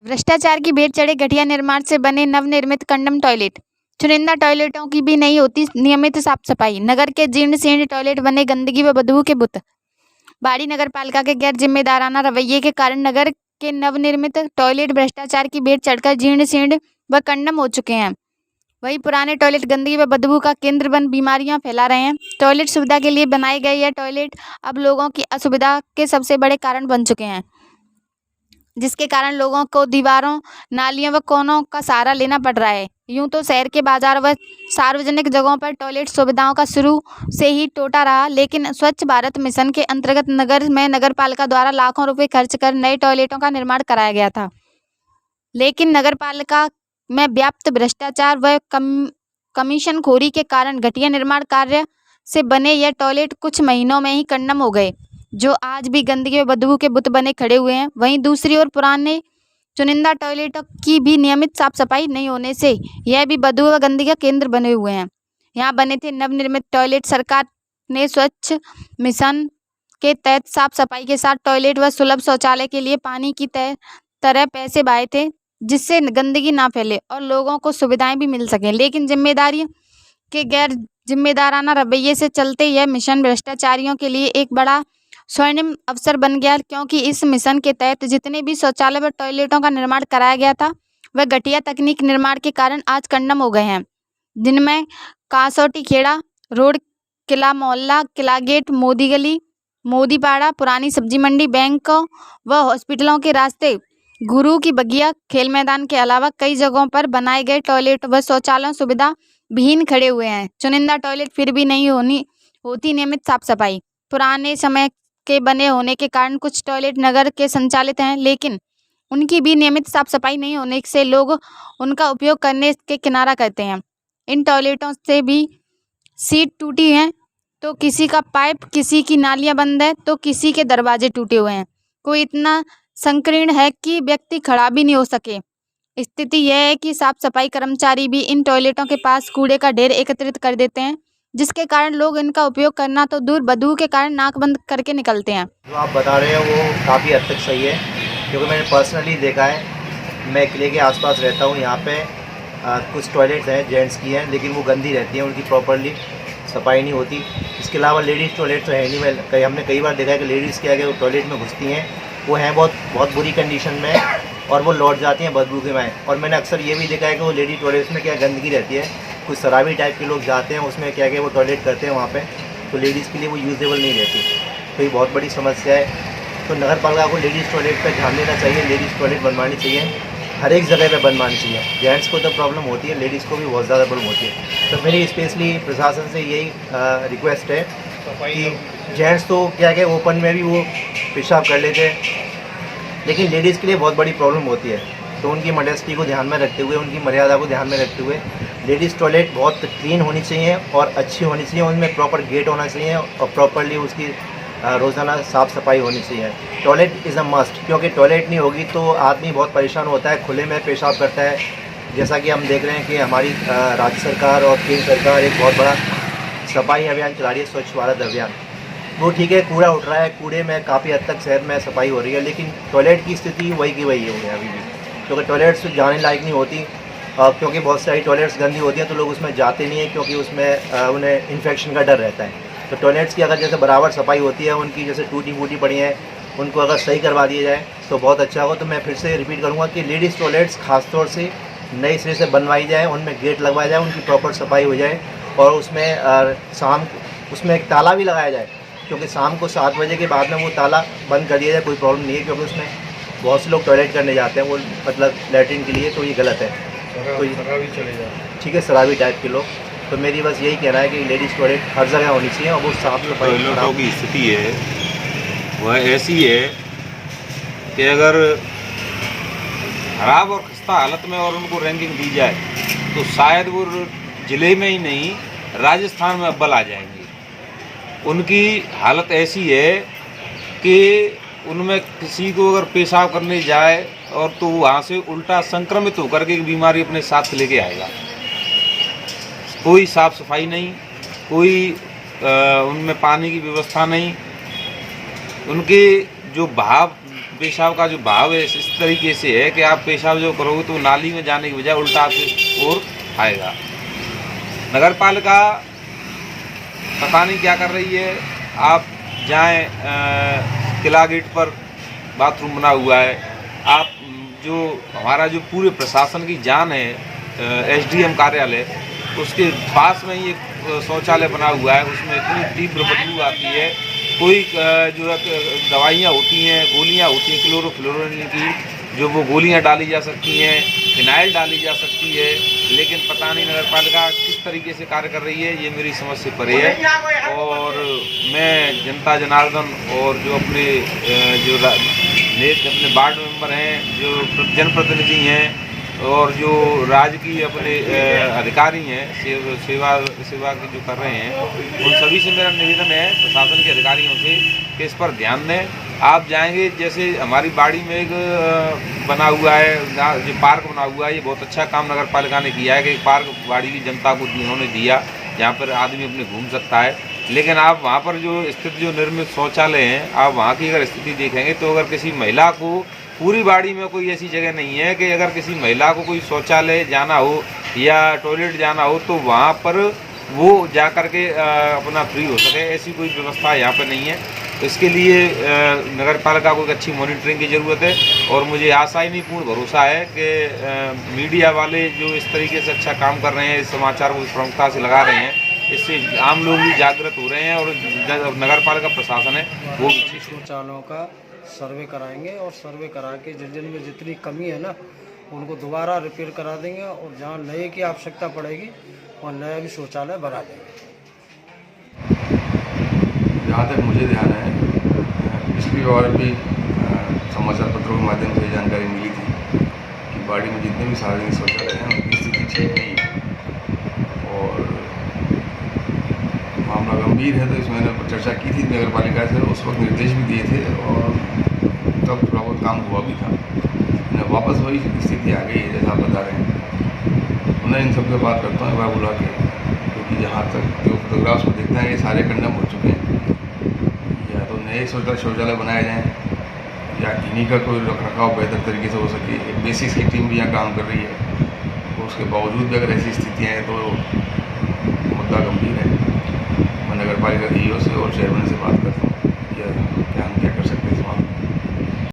भ्रष्टाचार की भेंट चढ़े घटिया निर्माण से बने नवनिर्मित कंडम टॉयलेट। चुनिंदा टॉयलेटों की भी नहीं होती नियमित साफ सफाई। नगर के जीर्ण शीर्ण टॉयलेट बने गंदगी व बदबू के बुत। बाड़ी नगर पालिका के गैर जिम्मेदाराना रवैये के कारण नगर के नवनिर्मित टॉयलेट भ्रष्टाचार की भेंट चढ़कर जीर्ण शीर्ण व कंडम हो चुके हैं। वहीं पुराने टॉयलेट गंदगी व बदबू का केंद्र बन बीमारियां फैला रहे हैं। टॉयलेट सुविधा के लिए बनाए गए यह टॉयलेट अब लोगों की असुविधा के सबसे बड़े कारण बन चुके हैं, जिसके कारण लोगों को दीवारों, नालियों व कोनों का सहारा लेना पड़ रहा है। यूं तो शहर के बाजार व सार्वजनिक जगहों पर टॉयलेट सुविधाओं का शुरू से ही टोटा रहा, लेकिन स्वच्छ भारत मिशन के अंतर्गत नगर में नगरपालिका द्वारा लाखों रुपए खर्च कर नए टॉयलेटों का निर्माण कराया गया था। लेकिन नगरपालिका में व्याप्त भ्रष्टाचार व कमीशनखोरी के कारण घटिया निर्माण कार्य से बने यह टॉयलेट कुछ महीनों में ही कंडम हो गए, जो आज भी गंदगी व बदबू के बुत बने खड़े हुए हैं। वहीं दूसरी ओर पुराने चुनिंदा टॉयलेटों की भी नियमित साफ सफाई नहीं होने से यह भी बदबू व गंदगी का केंद्र बने हुए हैं। यहाँ बने थे नवनिर्मित टॉयलेट। सरकार ने स्वच्छ मिशन के तहत साफ सफाई के साथ टॉयलेट व सुलभ शौचालय के लिए पानी की तरह पैसे बहाए थे, जिससे गंदगी ना फैले और लोगों को सुविधाएं भी मिल सकें। लेकिन जिम्मेदारी के गैर जिम्मेदाराना रवैये से चलते यह मिशन भ्रष्टाचारियों के लिए एक बड़ा स्वर्णिम अवसर बन गया, क्योंकि इस मिशन के तहत जितने भी शौचालय व टॉयलेटों का निर्माण कराया गया था वह घटिया तकनीक निर्माण के कारण आज कंडम हो गए हैं, जिनमें कासौटी खेड़ा रोड, किला मोहल्ला, किला गेट, मोदी गली, मोदीपाड़ा, पुरानी सब्जी मंडी, बैंक व हॉस्पिटलों के रास्ते, गुरु की बगिया, खेल मैदान के अलावा कई जगहों पर बनाए गए टॉयलेट व शौचालय सुविधा विहीन खड़े हुए हैं। चुनिंदा टॉयलेट फिर भी नहीं होती नियमित साफ सफाई। पुराने समय के बने होने के कारण कुछ टॉयलेट नगर के संचालित हैं, लेकिन उनकी भी नियमित साफ सफाई नहीं होने से लोग उनका उपयोग करने के किनारा करते हैं। इन टॉयलेटों से भी सीट टूटी है तो किसी का पाइप, किसी की नालियां बंद है तो किसी के दरवाजे टूटे हुए हैं। कोई इतना संकीर्ण है कि व्यक्ति खड़ा भी नहीं हो सके। स्थिति यह है कि साफ सफाई कर्मचारी भी इन टॉयलेटों के पास कूड़े का ढेर एकत्रित कर देते हैं, जिसके कारण लोग इनका उपयोग करना तो दूर बदबू के कारण नाक बंद करके निकलते हैं। जो आप बता रहे हैं वो काफ़ी हद तक सही है, क्योंकि मैंने पर्सनली देखा है। मैं किले के आसपास रहता हूँ। यहाँ पे कुछ टॉयलेट्स हैं जेंट्स की हैं, लेकिन वो गंदी रहती हैं, उनकी प्रॉपरली सफाई नहीं होती। इसके अलावा लेडीज़ टॉयलेट तो है नहीं। हमने कई बार देखा है कि लेडीज़ क्या है कि वो टॉयलेट में घुसती हैं, वो हैं बहुत बुरी कंडीशन में और वो लौट जाती हैं बदबू के में। और मैंने अक्सर ये भी देखा है कि वो लेडी टॉयलेट्स में क्या गंदगी रहती है। कुछ शराबी टाइप के लोग जाते हैं उसमें क्या कि वो टॉयलेट करते हैं वहाँ पे, तो लेडीज़ के लिए वो यूजेबल नहीं रहती। तो ये बहुत बड़ी समस्या है। तो नगर पालिका को लेडीज़ टॉयलेट पर ध्यान देना चाहिए। लेडीज़ टॉयलेट बनवानी चाहिए, हर एक जगह पे बनवानी चाहिए। जेंट्स को तो प्रॉब्लम होती है, लेडीज़ को भी बहुत ज़्यादा प्रॉब्लम होती है। तो मेरी स्पेशली प्रशासन से यही रिक्वेस्ट है कि जेंट्स तो क्या है ओपन में भी वो पेशाब कर लेते हैं, लेकिन लेडीज़ के लिए बहुत बड़ी प्रॉब्लम होती है। तो उनकी मॉडेस्टी को ध्यान में रखते हुए, उनकी मर्यादा को ध्यान में रखते हुए लेडीज़ टॉयलेट बहुत क्लीन होनी चाहिए और अच्छी होनी चाहिए। उनमें प्रॉपर गेट होना चाहिए और प्रॉपरली उसकी रोज़ाना साफ़ सफाई होनी चाहिए। टॉयलेट इज़ अ मस्ट, क्योंकि टॉयलेट नहीं होगी तो आदमी बहुत परेशान होता है, खुले में पेशाब करता है। जैसा कि हम देख रहे हैं कि हमारी राज्य सरकार और केंद्र सरकार एक बहुत बड़ा सफाई अभियान चला रही है, स्वच्छ भारत अभियान। वो ठीक है, कूड़ा उठ रहा है, कूड़े में काफ़ी हद तक शहर में सफाई हो रही है, लेकिन टॉयलेट की स्थिति वही की वही है अभी भी, क्योंकि टॉयलेट्स जाने लायक नहीं होती। क्योंकि बहुत सारी टॉयलेट्स गंदी होती हैं तो लोग उसमें जाते नहीं हैं, क्योंकि उसमें उन्हें इन्फेक्शन का डर रहता है। तो टॉयलेट्स की अगर जैसे बराबर सफाई होती है, उनकी जैसे टूटी फूटी पड़ी हैं, उनको अगर सही करवा दिया जाए तो बहुत अच्छा होगा। तो मैं फिर से रिपीट करूँगा कि लेडीज़ टॉयलेट्स खासतौर से नई सिरे से बनवाई जाए, उनमें गेट लगवाया जाए, उनकी प्रॉपर सफाई हो जाए और उसमें एक ताला भी लगाया जाए, क्योंकि शाम को 7 बजे के बाद में वो ताला बंद कर दिया जाए, कोई प्रॉब्लम नहीं है। क्योंकि उसमें बहुत से लोग टॉयलेट करने जाते हैं, वो मतलब लैट्रिन के लिए, तो ये गलत है। तो शराबी चले जाते, ठीक है, शराबी टाइप के लोग। तो मेरी बस यही कहना है कि लेडीज़ टॉयलेट हर जगह होनी चाहिए और वो साफ सफाई। टॉयलेटों की स्थिति है वह ऐसी है कि अगर खराब और खस्ता हालत में और उनको रैंकिंग दी जाए तो शायद वो ज़िले में ही नहीं राजस्थान में अव्वल आ जाएंगे। उनकी हालत ऐसी है कि उनमें किसी को अगर पेशाब करने जाए और तो वहाँ से उल्टा संक्रमित होकर के बीमारी अपने साथ लेके आएगा। कोई साफ़ सफाई नहीं, कोई उनमें पानी की व्यवस्था नहीं, उनके जो भाप पेशाब का जो भाव है इस तरीके से है कि आप पेशाब जो करोगे तो नाली में जाने की बजाय उल्टा आपकी ओर आएगा। नगर पालिका पता नहीं क्या कर रही है। आप जाएं, किला गेट पर बाथरूम बना हुआ है। आप जो हमारा जो पूरे प्रशासन की जान है, एसडीएम कार्यालय, उसके पास में ही एक शौचालय बना हुआ है। उसमें इतनी तीव्र बदबू आती है। कोई जो दवाइयाँ होती हैं, गोलियाँ होती हैं क्लोरोफ्लोरोनिल की, जो वो गोलियाँ डाली जा सकती हैं, फिनाइल डाली जा सकती है, लेकिन पता नहीं नगर पालिका किस तरीके से कार्य कर रही है, ये मेरी समझ से परे है। और मैं जनता जनार्दन और जो अपने अपने वार्ड मेंबर हैं, जो जनप्रतिनिधि हैं और जो राज्य की अपने अधिकारी हैं, सेवा की जो कर रहे हैं, उन सभी से मेरा निवेदन है, प्रशासन के अधिकारियों से, कि इस पर ध्यान दें। आप जाएंगे, जैसे हमारी बाड़ी में एक बना हुआ है, जो पार्क बना हुआ है, ये बहुत अच्छा काम नगर पालिका ने किया है कि एक पार्क बाड़ी की जनता को उन्होंने दिया, जहाँ पर आदमी अपने घूम सकता है। लेकिन आप वहाँ पर जो स्थित जो निर्मित शौचालय हैं, आप वहाँ की अगर स्थिति देखेंगे तो अगर किसी महिला को, पूरी बाड़ी में कोई ऐसी जगह नहीं है कि अगर किसी महिला को कोई शौचालय जाना हो या टॉयलेट जाना हो तो वहाँ पर वो जा कर के अपना फ्री हो सके, ऐसी कोई व्यवस्था यहाँ पर नहीं है। तो इसके लिए नगर पालिका को एक अच्छी मॉनिटरिंग की ज़रूरत है। और मुझे आशा ही नहीं, पूर्ण भरोसा है कि मीडिया वाले जो इस तरीके से अच्छा काम कर रहे हैं, इस समाचार को प्रमुखता से लगा रहे हैं, इससे आम लोग भी जागृत हो रहे हैं और नगर पालिका प्रशासन है वो शौचालयों का सर्वे कराएंगे और सर्वे करा के जिन जितनी कमी है ना, उनको दोबारा रिपेयर करा देंगे और जहाँ नए की आवश्यकता पड़ेगी वहाँ नया भी शौचालय बना देंगे। जहाँ तक मुझे ध्यान है, पिछली बार भी समाचार पत्रों के माध्यम से जानकारी मिली थी कि बाड़ी में जितने भी सार्वजनिक शौचालय हैं उनकी स्थिति ठीक नहीं है और मामला गंभीर है। तो इस मैंने चर्चा की थी नगर पालिका से, उस वक्त निर्देश भी दिए थे और तब थोड़ा बहुत काम हुआ भी था। वापस वही स्थिति आ गई है जैसा आप बता रहे हैं। मैं इन सबसे बात करता हूँ एक बार बुला के, क्योंकि जहाँ तक जो फोटोग्राफ्स में देखते हैं ये सारे कंडम हो चुके हैं। या तो नए शौचालय बनाए जाएँ या इन्हीं का कोई रखरखाव बेहतर तरीके से हो सके। एक बेसिक्स की टीम भी यहाँ काम कर रही है, तो उसके बावजूद भी अगर ऐसी स्थितियाँ हैं तो मुद्दा गंभीर है। मैं नगर पालिका के ईओ से और चेयरमैन से बात करता हूँ क्या हम क्या कर